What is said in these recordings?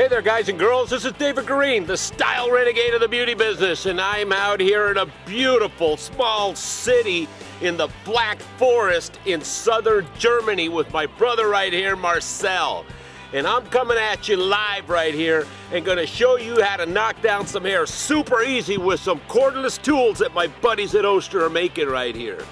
Hey there, guys and girls. This is David Guerin, the Style Renegade of the beauty business, and I'm out here in a beautiful small city in the Black Forest in southern Germany with my brother right here, Marcel. And I'm coming at you live right here and gonna show you how to knock down some hair super easy with some cordless tools that my buddies at Oster are making right here.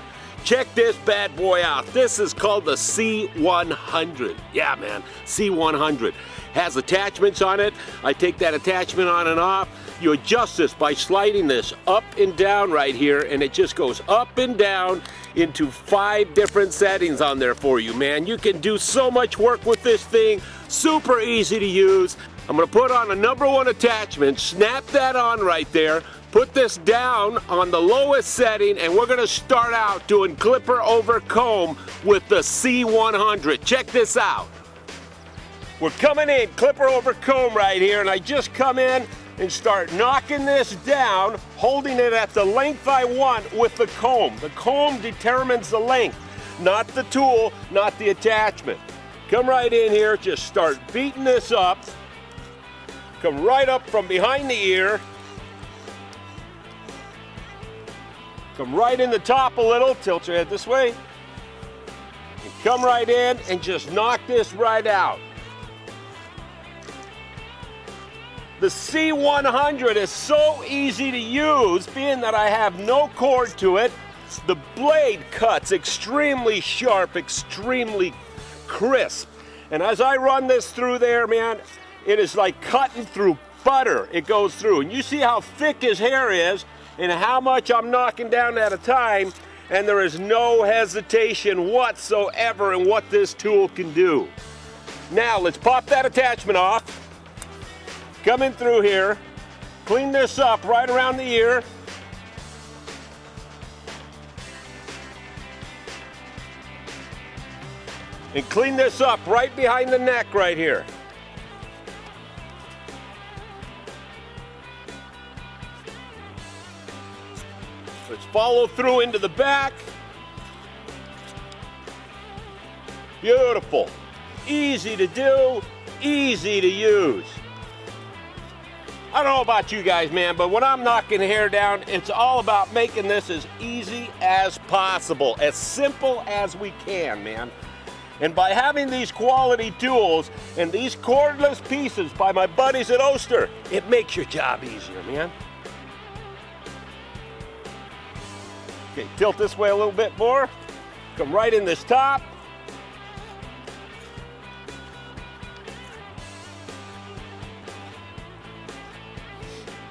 Check this bad boy out. This is called the C100. Yeah, man, C100. Has attachments on it. I take that attachment on and off. You adjust this by sliding this up and down right here, and it just goes up and down into 5 different settings on there for you, man. You can do so much work with this thing. Super easy to use. I'm gonna put on a #1 attachment, snap that on right there, put this down on the lowest setting, and we're gonna start out doing clipper over comb with the C100. Check this out. We're coming in, clipper over comb right here, and I just come in and start knocking this down, holding it at the length I want with the comb. The comb determines the length, not the tool, not the attachment. Come right in here, just start beating this up. Come right up from behind the ear. Come right in the top a little, tilt your head this way. And come right in and just knock this right out. The C100 is so easy to use, being that I have no cord to it. The blade cuts extremely sharp, extremely crisp. And as I run this through there, man, it is like cutting through butter. It goes through. And you see how thick his hair is and how much I'm knocking down at a time. And there is no hesitation whatsoever in what this tool can do. Now, let's pop that attachment off. Come in through here, clean this up right around the ear. And clean this up right behind the neck right here. Let's follow through into the back. Beautiful. Easy to do, easy to use. I don't know about you guys, man, but when I'm knocking hair down, it's all about making this as easy as possible, as simple as we can, man. And by having these quality tools and these cordless pieces by my buddies at Oster, it makes your job easier, man. Okay, tilt this way a little bit more. Come right in this top.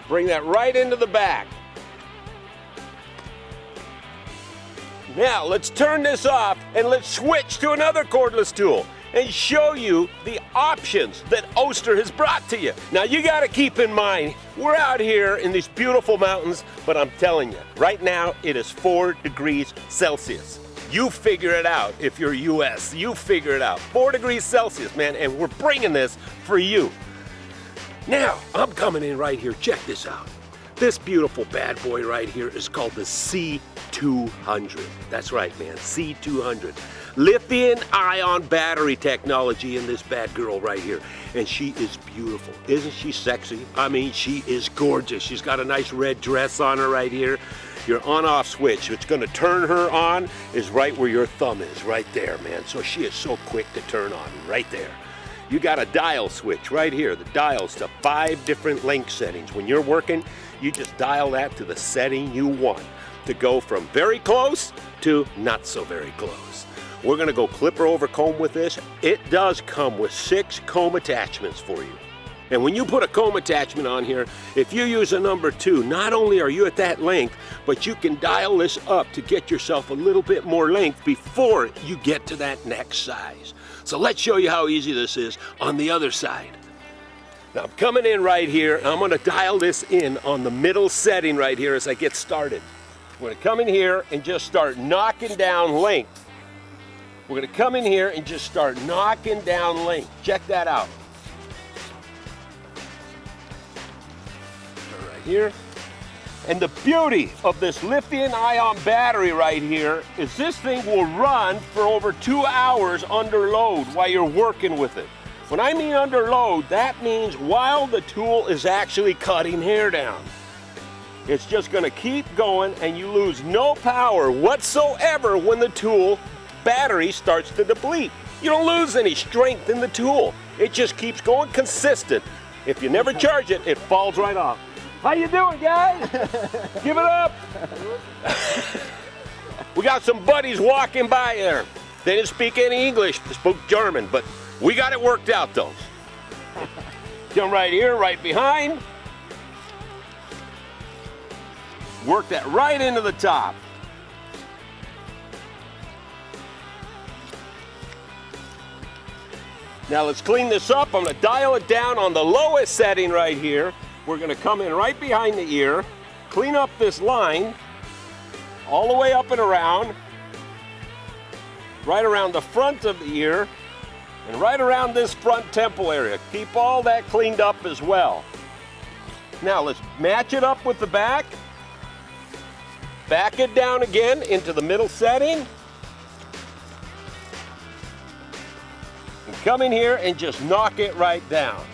Bring that right into the back. Now let's turn this off and let's switch to another cordless tool and show you the options that Oster has brought to you. Now you gotta keep in mind, we're out here in these beautiful mountains, but I'm telling you, right now it is 4 degrees Celsius. You figure it out if you're US, you figure it out. 4 degrees Celsius, man, and we're bringing this for you. Now, I'm coming in right here, check this out. This beautiful bad boy right here is called the C200. That's right, man, C200. Lithium-ion battery technology in this bad girl right here. And she is beautiful. Isn't she sexy? I mean, she is gorgeous. She's got a nice red dress on her right here. Your on-off switch, it's gonna turn her on, is right where your thumb is, right there, man. So she is so quick to turn on, right there. You got a dial switch right here. The dials to 5 different length settings. When you're working, you just dial that to the setting you want to go from very close to not so very close. We're gonna go clipper over comb with this. It does come with 6 comb attachments for you. And when you put a comb attachment on here, if you use a #2, not only are you at that length, but you can dial this up to get yourself a little bit more length before you get to that next size. So let's show you how easy this is on the other side. Now I'm coming in right here, and I'm gonna dial this in on the middle setting right here as I get started. We're gonna come in here and just start knocking down length. We're gonna come in here and just start knocking down length. Check that out. Right here. And the beauty of this lithium-ion battery right here is this thing will run for over 2 hours under load while you're working with it. When I mean under load, that means while the tool is actually cutting hair down. It's just gonna keep going and you lose no power whatsoever when the tool battery starts to deplete. You don't lose any strength in the tool. It just keeps going consistent. If you never charge it, it falls right off. How you doing, guys? Give it up. We got some buddies walking by there. They didn't speak any English, they spoke German, but we got it worked out though. Come right here, right behind. Work that right into the top. Now let's clean this up. I'm gonna dial it down on the lowest setting right here. We're gonna come in right behind the ear, clean up this line, all the way up and around, right around the front of the ear, and right around this front temple area. Keep all that cleaned up as well. Now let's match it up with the back. Back it down again into the middle setting. And come in here and just knock it right down.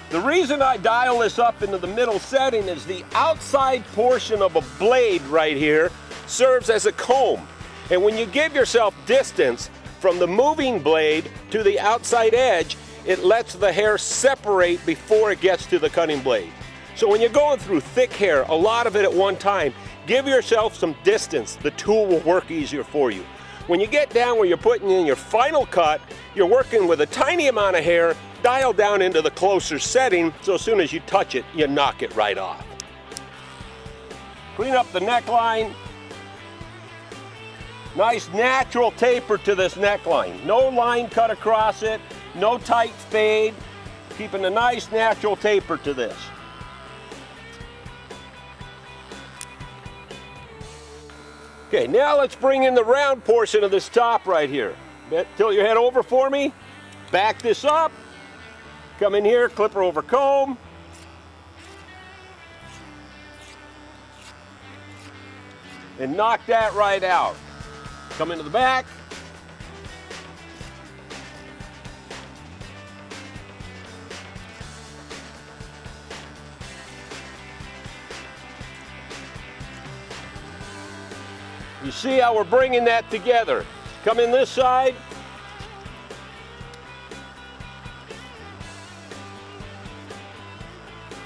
The reason I dial this up into the middle setting is the outside portion of a blade right here serves as a comb. And when you give yourself distance from the moving blade to the outside edge, it lets the hair separate before it gets to the cutting blade. So when you're going through thick hair, a lot of it at one time, give yourself some distance. The tool will work easier for you. When you get down where you're putting in your final cut, you're working with a tiny amount of hair, dial down into the closer setting, so as soon as you touch it, you knock it right off. Clean up the neckline. Nice natural taper to this neckline. No line cut across it, no tight fade. Keeping a nice natural taper to this. Okay, now let's bring in the round portion of this top right here. Tilt your head over for me. Back this up. Come in here, clipper over comb. And knock that right out. Come into the back. You see how we're bringing that together. Come in this side.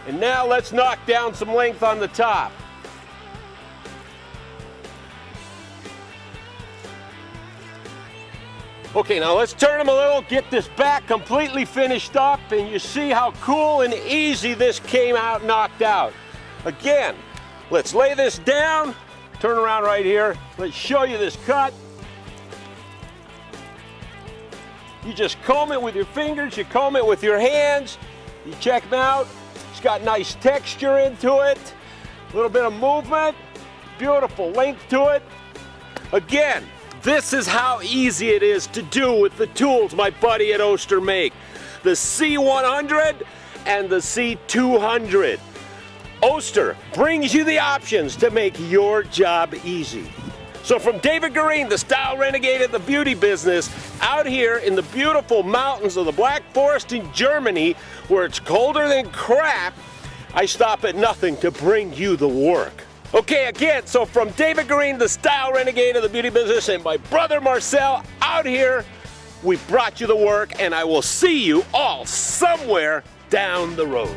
And now let's knock down some length on the top. Okay, now let's turn them a little, get this back completely finished up, and you see how cool and easy this came out knocked out. Again, let's lay this down. Turn around right here. Let's show you this cut. You just comb it with your fingers, you comb it with your hands. You check them out. It's got nice texture into it. A little bit of movement. Beautiful length to it. Again, this is how easy it is to do with the tools my buddy at Oster make. The C100 and the C200. Oster brings you the options to make your job easy. So from Guerin the Style Renegade of the beauty business, out here in the beautiful mountains of the Black Forest in Germany, where it's colder than crap, I stop at nothing to bring you the work. Okay, again, so from Guerin the Style Renegade of the beauty business and my brother Marcel out here, we brought you the work, and I will see you all somewhere down the road.